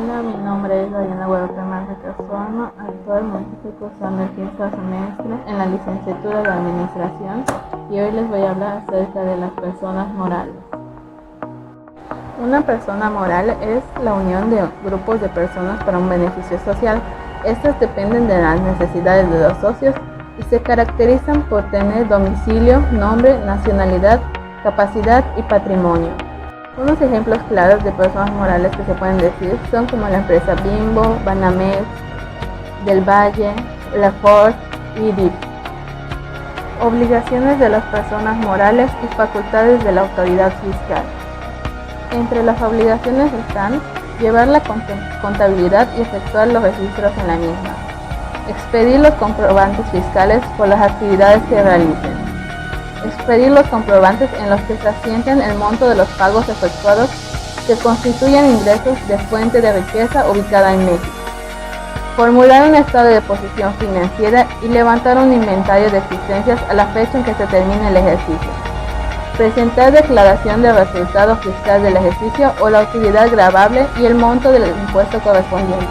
Hola, mi nombre es Dayana Guadalupe Márquez Suárez. Actualmente estoy cursando el quinto semestre en la licenciatura de Administración y hoy les voy a hablar acerca de las personas morales. Una persona moral es la unión de grupos de personas para un beneficio social. Estas dependen de las necesidades de los socios y se caracterizan por tener domicilio, nombre, nacionalidad, capacidad y patrimonio. Unos ejemplos claros de personas morales que se pueden decir son como la empresa Bimbo, Banamex, Del Valle, La Ford y DIP. Obligaciones de las personas morales y facultades de la autoridad fiscal. Entre las obligaciones están llevar la contabilidad y efectuar los registros en la misma, expedir los comprobantes fiscales por las actividades que realicen, expedir los comprobantes en los que se asienten el monto de los pagos efectuados que constituyen ingresos de fuente de riqueza ubicada en México, formular un estado de posición financiera y levantar un inventario de existencias a la fecha en que se termine el ejercicio, presentar declaración de resultado fiscal del ejercicio o la utilidad gravable y el monto del impuesto correspondiente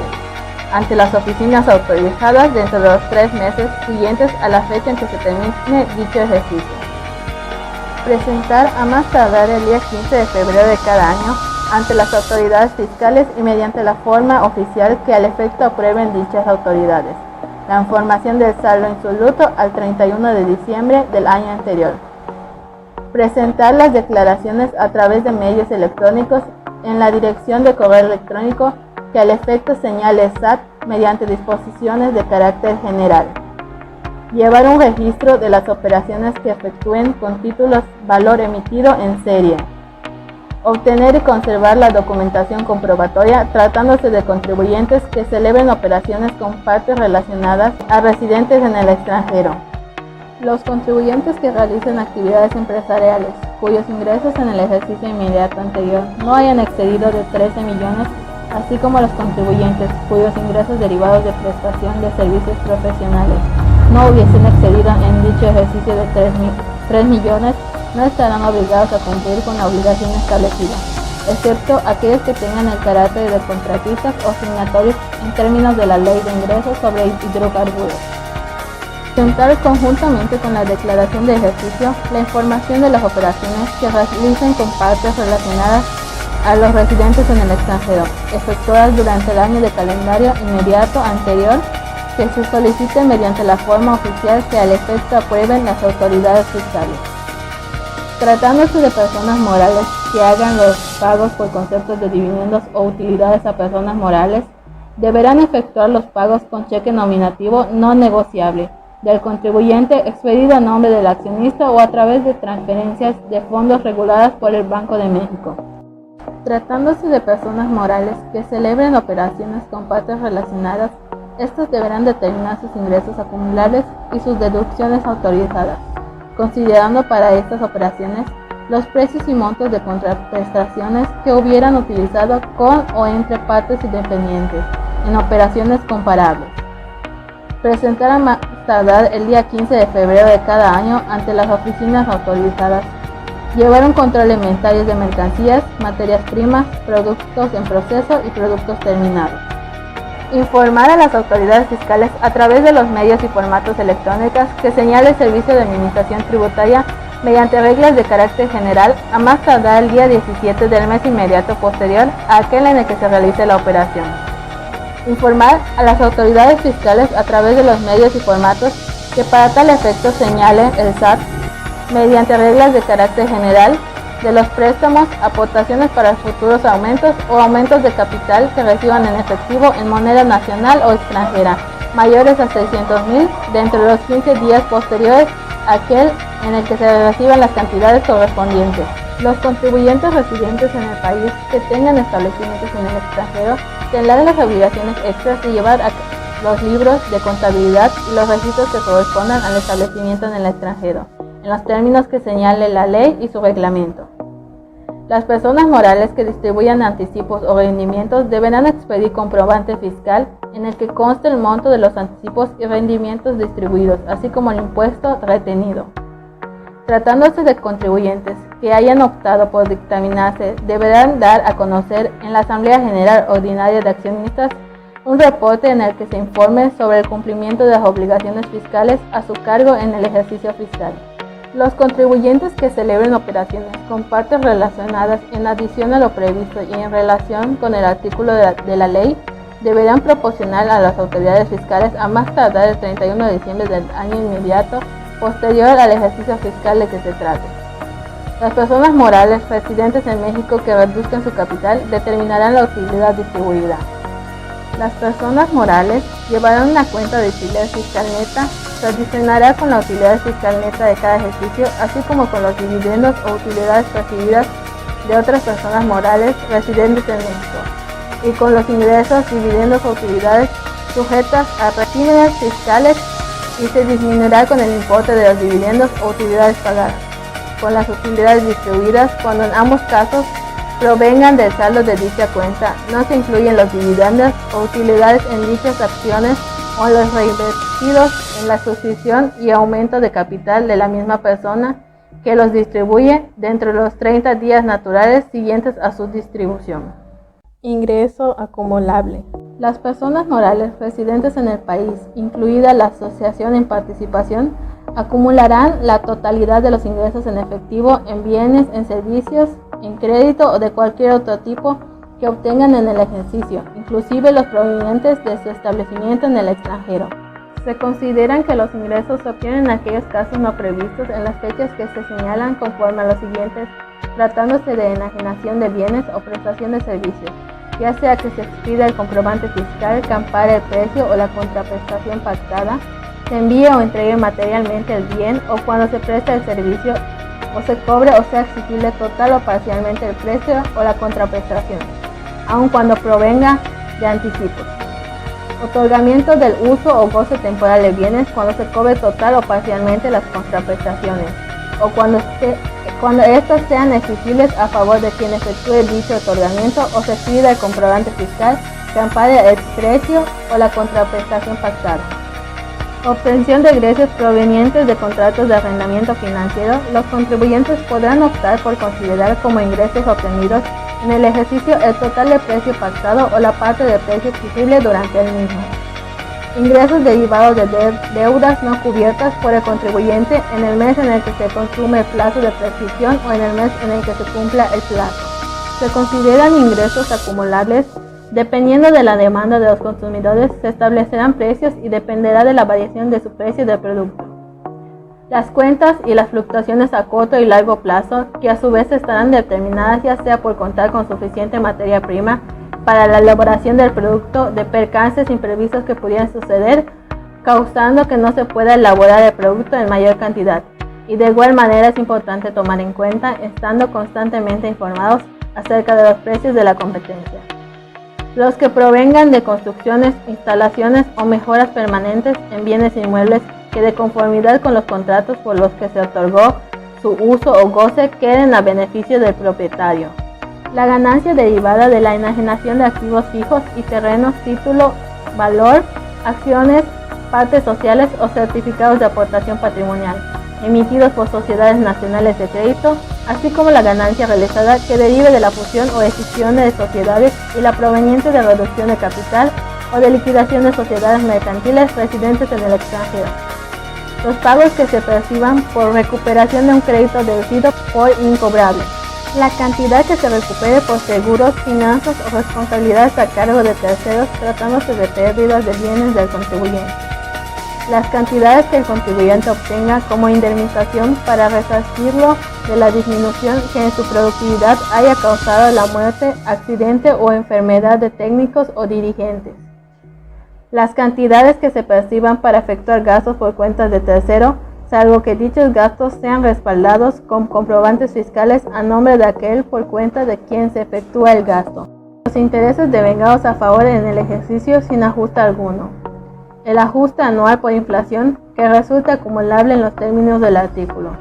ante las oficinas autorizadas dentro de los 3 meses siguientes a la fecha en que se termine dicho ejercicio. Presentar a más tardar el día 15 de febrero de cada año ante las autoridades fiscales y mediante la forma oficial que al efecto aprueben dichas autoridades la información del saldo insoluto al 31 de diciembre del año anterior. Presentar las declaraciones a través de medios electrónicos en la dirección de correo electrónico que al efecto señale SAT mediante disposiciones de carácter general. Llevar un registro de las operaciones que efectúen con títulos valor emitido en serie. Obtener y conservar la documentación comprobatoria tratándose de contribuyentes que celebren operaciones con partes relacionadas a residentes en el extranjero. Los contribuyentes que realicen actividades empresariales cuyos ingresos en el ejercicio inmediato anterior no hayan excedido de 13 millones, así como los contribuyentes cuyos ingresos derivados de prestación de servicios profesionales no hubiesen excedido en dicho ejercicio de 3 millones, no estarán obligados a cumplir con la obligación establecida, excepto aquellos que tengan el carácter de contratistas o signatorios en términos de la Ley de Ingresos sobre Hidrocarburos. Presentar conjuntamente con la declaración de ejercicio la información de las operaciones que realicen con partes relacionadas a los residentes en el extranjero, efectuadas durante el año de calendario inmediato anterior, que se soliciten mediante la forma oficial que al efecto aprueben las autoridades fiscales. Tratándose de personas morales que hagan los pagos por conceptos de dividendos o utilidades a personas morales, deberán efectuar los pagos con cheque nominativo no negociable del contribuyente expedido a nombre del accionista o a través de transferencias de fondos reguladas por el Banco de México. Tratándose de personas morales que celebren operaciones con partes relacionadas, estos deberán determinar sus ingresos acumulables y sus deducciones autorizadas, considerando para estas operaciones los precios y montos de contraprestaciones que hubieran utilizado con o entre partes independientes en operaciones comparables. Presentar a más tardar el día 15 de febrero de cada año ante las oficinas autorizadas. Llevar un control de inventarios de mercancías, materias primas, productos en proceso y productos terminados. Informar a las autoridades fiscales a través de los medios y formatos electrónicos que señale el Servicio de Administración Tributaria mediante reglas de carácter general a más tardar el día 17 del mes inmediato posterior a aquel en el que se realice la operación. Informar a las autoridades fiscales a través de los medios y formatos que para tal efecto señale el SAT mediante reglas de carácter general de los préstamos, aportaciones para futuros aumentos o aumentos de capital que reciban en efectivo en moneda nacional o extranjera, mayores a 600,000 dentro de los 15 días posteriores a aquel en el que se reciban las cantidades correspondientes. Los contribuyentes residentes en el país que tengan establecimientos en el extranjero tendrán las obligaciones extras de llevar a los libros de contabilidad y los registros que correspondan al establecimiento en el extranjero, en los términos que señale la ley y su reglamento. Las personas morales que distribuyan anticipos o rendimientos deberán expedir comprobante fiscal en el que conste el monto de los anticipos y rendimientos distribuidos, así como el impuesto retenido. Tratándose de contribuyentes que hayan optado por dictaminarse deberán dar a conocer en la Asamblea General Ordinaria de Accionistas un reporte en el que se informe sobre el cumplimiento de las obligaciones fiscales a su cargo en el ejercicio fiscal. Los contribuyentes que celebren operaciones con partes relacionadas en adición a lo previsto y en relación con el artículo de la ley deberán proporcionar a las autoridades fiscales a más tardar el 31 de diciembre del año inmediato posterior al ejercicio fiscal de que se trate. Las personas morales residentes en México que reduzcan su capital determinarán la utilidad distribuida. Las personas morales llevarán una cuenta de utilidad fiscal neta, se adicionará con la utilidad fiscal neta de cada ejercicio, así como con los dividendos o utilidades recibidas de otras personas morales residentes en México, y con los ingresos, dividendos o utilidades sujetas a regímenes fiscales, y se disminuirá con el importe de los dividendos o utilidades pagadas, con las utilidades distribuidas cuando en ambos casos provengan del saldo de dicha cuenta. No se incluyen los dividendos o utilidades en dichas acciones o los reinvertidos en la suscripción y aumento de capital de la misma persona que los distribuye dentro de los 30 días naturales siguientes a su distribución. Ingreso acumulable. Las personas morales residentes en el país, incluida la asociación en participación, acumularán la totalidad de los ingresos en efectivo, en bienes, en servicios, en crédito o de cualquier otro tipo que obtengan en el ejercicio, inclusive los provenientes de su establecimiento en el extranjero. Se consideran que los ingresos se obtienen en aquellos casos no previstos en las fechas que se señalan conforme a los siguientes, tratándose de enajenación de bienes o prestación de servicios, ya sea que se expida el comprobante fiscal que ampare el precio o la contraprestación pactada, se envíe o entregue materialmente el bien o cuando se presta el servicio o se cobre o sea exigible total o parcialmente el precio o la contraprestación, aun cuando provenga de anticipos. Otorgamiento del uso o goce temporal de bienes cuando se cobre total o parcialmente las contraprestaciones o cuando estos sean exigibles a favor de quien efectúe dicho otorgamiento o se pida el comprobante fiscal que ampare el precio o la contraprestación pactada. Obtención de ingresos provenientes de contratos de arrendamiento financiero. Los contribuyentes podrán optar por considerar como ingresos obtenidos en el ejercicio el total de precio pactado o la parte de precio exigible durante el mismo. Ingresos derivados de deudas no cubiertas por el contribuyente en el mes en el que se consume el plazo de prescripción o en el mes en el que se cumpla el plazo. Se consideran ingresos acumulables. Dependiendo de la demanda de los consumidores, se establecerán precios y dependerá de la variación de su precio del producto. Las cuentas y las fluctuaciones a corto y largo plazo, que a su vez estarán determinadas ya sea por contar con suficiente materia prima para la elaboración del producto, de percances imprevistos que pudieran suceder, causando que no se pueda elaborar el producto en mayor cantidad. Y de igual manera es importante tomar en cuenta, estando constantemente informados acerca de los precios de la competencia. Los que provengan de construcciones, instalaciones o mejoras permanentes en bienes inmuebles que de conformidad con los contratos por los que se otorgó su uso o goce queden a beneficio del propietario. La ganancia derivada de la enajenación de activos fijos y terrenos, título, valor, acciones, partes sociales o certificados de aportación patrimonial emitidos por sociedades nacionales de crédito, así como la ganancia realizada que derive de la fusión o escisión de sociedades y la proveniente de reducción de capital o de liquidación de sociedades mercantiles residentes en el extranjero. Los pagos que se perciban por recuperación de un crédito deducido por incobrable. La cantidad que se recupere por seguros, finanzas o responsabilidades a cargo de terceros tratándose de pérdidas de bienes del contribuyente. Las cantidades que el contribuyente obtenga como indemnización para resarcirlo de la disminución que en su productividad haya causado la muerte, accidente o enfermedad de técnicos o dirigentes. Las cantidades que se perciban para efectuar gastos por cuentas de tercero, salvo que dichos gastos sean respaldados con comprobantes fiscales a nombre de aquel por cuenta de quien se efectúa el gasto. Los intereses devengados a favor en el ejercicio sin ajuste alguno. El ajuste anual por inflación que resulta acumulable en los términos del artículo.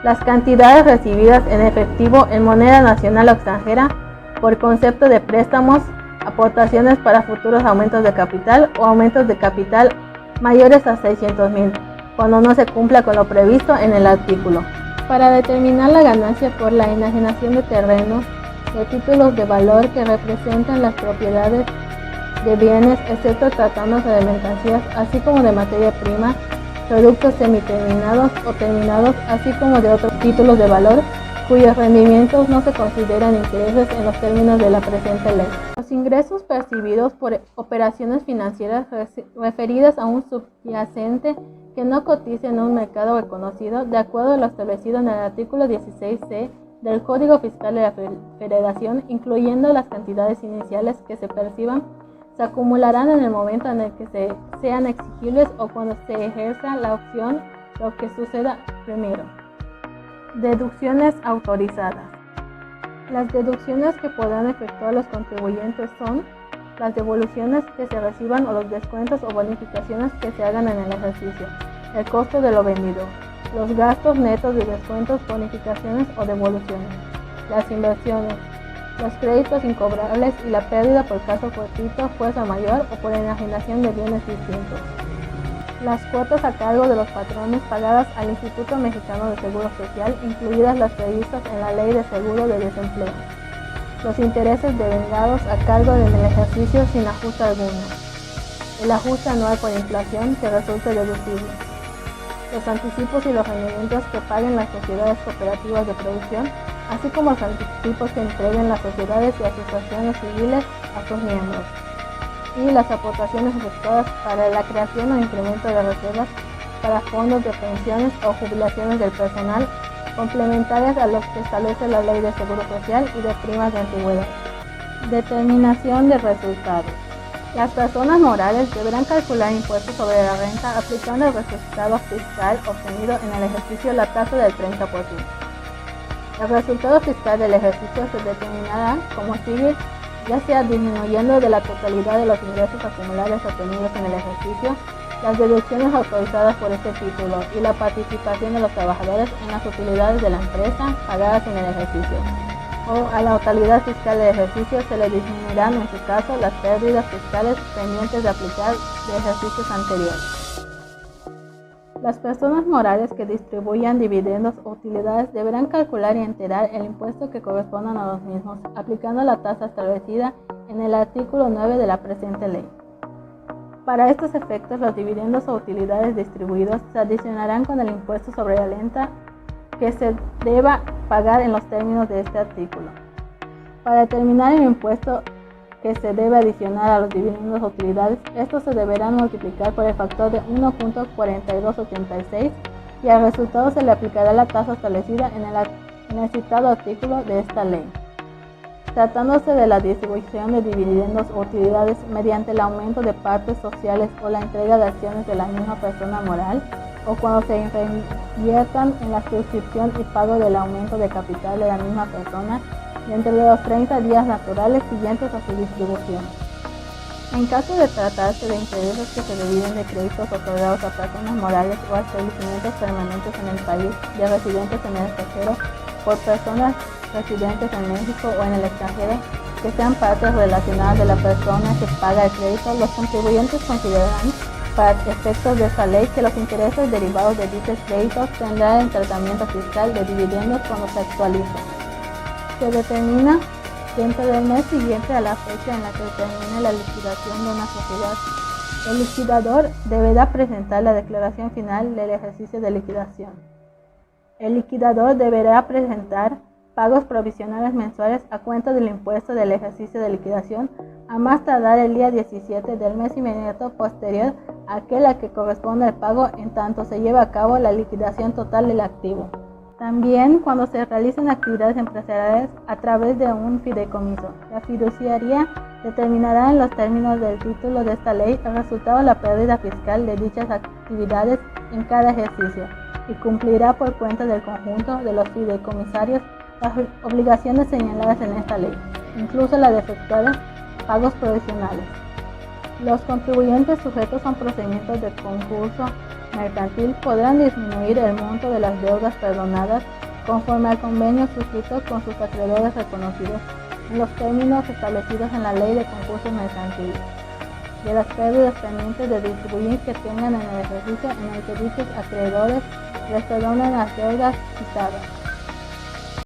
Las cantidades recibidas en efectivo en moneda nacional o extranjera por concepto de préstamos, aportaciones para futuros aumentos de capital o aumentos de capital mayores a 600,000, cuando no se cumpla con lo previsto en el artículo. Para determinar la ganancia por la enajenación de terrenos, de títulos de valor que representan las propiedades de bienes, excepto tratándose de mercancías, así como de materia prima, productos semiterminados o terminados, así como de otros títulos de valor, cuyos rendimientos no se consideran intereses en los términos de la presente ley. Los ingresos percibidos por operaciones financieras referidas a un subyacente que no cotice en un mercado reconocido, de acuerdo a lo establecido en el artículo 16c del Código Fiscal de la Federación, incluyendo las cantidades iniciales que se perciban, se acumularán en el momento en el que sean exigibles o cuando se ejerza la opción, lo que suceda primero. Deducciones autorizadas. Las deducciones que podrán efectuar los contribuyentes son las devoluciones que se reciban o los descuentos o bonificaciones que se hagan en el ejercicio, el costo de lo vendido, los gastos netos de descuentos, bonificaciones o devoluciones, las inversiones, los créditos incobrables y la pérdida por caso fortuito, fuerza mayor o por enajenación de bienes distintos. Las cuotas a cargo de los patrones pagadas al Instituto Mexicano de Seguro Social, incluidas las previstas en la Ley de Seguro de Desempleo. Los intereses devengados a cargo en el ejercicio sin ajuste alguno. El ajuste anual por inflación que resulte deducible. Los anticipos y los rendimientos que paguen las sociedades cooperativas de producción, así como los anticipos que entreguen las sociedades y asociaciones civiles a sus miembros. Y las aportaciones efectuadas para la creación o incremento de reservas para fondos de pensiones o jubilaciones del personal, complementarias a los que establece la Ley de Seguro Social y de primas de antigüedad. Determinación de resultados. Las personas morales deberán calcular impuestos sobre la renta aplicando el resultado fiscal obtenido en el ejercicio la tasa del 30%. El resultado fiscal del ejercicio se determinará como sigue, ya sea disminuyendo de la totalidad de los ingresos acumulables obtenidos en el ejercicio, las deducciones autorizadas por este título y la participación de los trabajadores en las utilidades de la empresa pagadas en el ejercicio, o a la totalidad fiscal del ejercicio se le disminuirán en su caso las pérdidas fiscales pendientes de aplicar de ejercicios anteriores. Las personas morales que distribuyan dividendos o utilidades deberán calcular y enterar el impuesto que correspondan a los mismos, aplicando la tasa establecida en el artículo 9 de la presente ley. Para estos efectos, los dividendos o utilidades distribuidos se adicionarán con el impuesto sobre la renta que se deba pagar en los términos de este artículo. Para determinar el impuesto que se debe adicionar a los dividendos o utilidades, estos se deberán multiplicar por el factor de 1.4286 y al resultado se le aplicará la tasa establecida en el citado artículo de esta ley. Tratándose de la distribución de dividendos o utilidades mediante el aumento de partes sociales o la entrega de acciones de la misma persona moral, o cuando se reinviertan en la suscripción y pago del aumento de capital de la misma persona dentro de los 30 días naturales siguientes a su distribución. En caso de tratarse de intereses que se deriven de créditos otorgados a personas morales o a establecimientos permanentes en el país de residentes en el extranjero por personas residentes en México o en el extranjero que sean partes relacionadas de la persona que paga el crédito, los contribuyentes considerarán para efectos de esta ley que los intereses derivados de dichos créditos tendrán el tratamiento fiscal de dividendos cuando se actualicen. Se determina dentro del mes siguiente a la fecha en la que termine la liquidación de una sociedad. El liquidador deberá presentar la declaración final del ejercicio de liquidación. El liquidador deberá presentar pagos provisionales mensuales a cuenta del impuesto del ejercicio de liquidación a más tardar el día 17 del mes inmediato posterior a aquel al que corresponde el pago en tanto se lleva a cabo la liquidación total del activo. También cuando se realicen actividades empresariales a través de un fideicomiso. La fiduciaria determinará en los términos del título de esta ley el resultado de la pérdida fiscal de dichas actividades en cada ejercicio y cumplirá por cuenta del conjunto de los fideicomisarios las obligaciones señaladas en esta ley, incluso la de efectuar pagos provisionales. Los contribuyentes sujetos a un procedimiento de concurso mercantil podrán disminuir el monto de las deudas perdonadas conforme al convenio suscrito con sus acreedores reconocidos en los términos establecidos en la Ley de Concursos Mercantiles. de las pérdidas pendientes de distribuir que tengan en el ejercicio en el que dichos acreedores restauran las deudas citadas.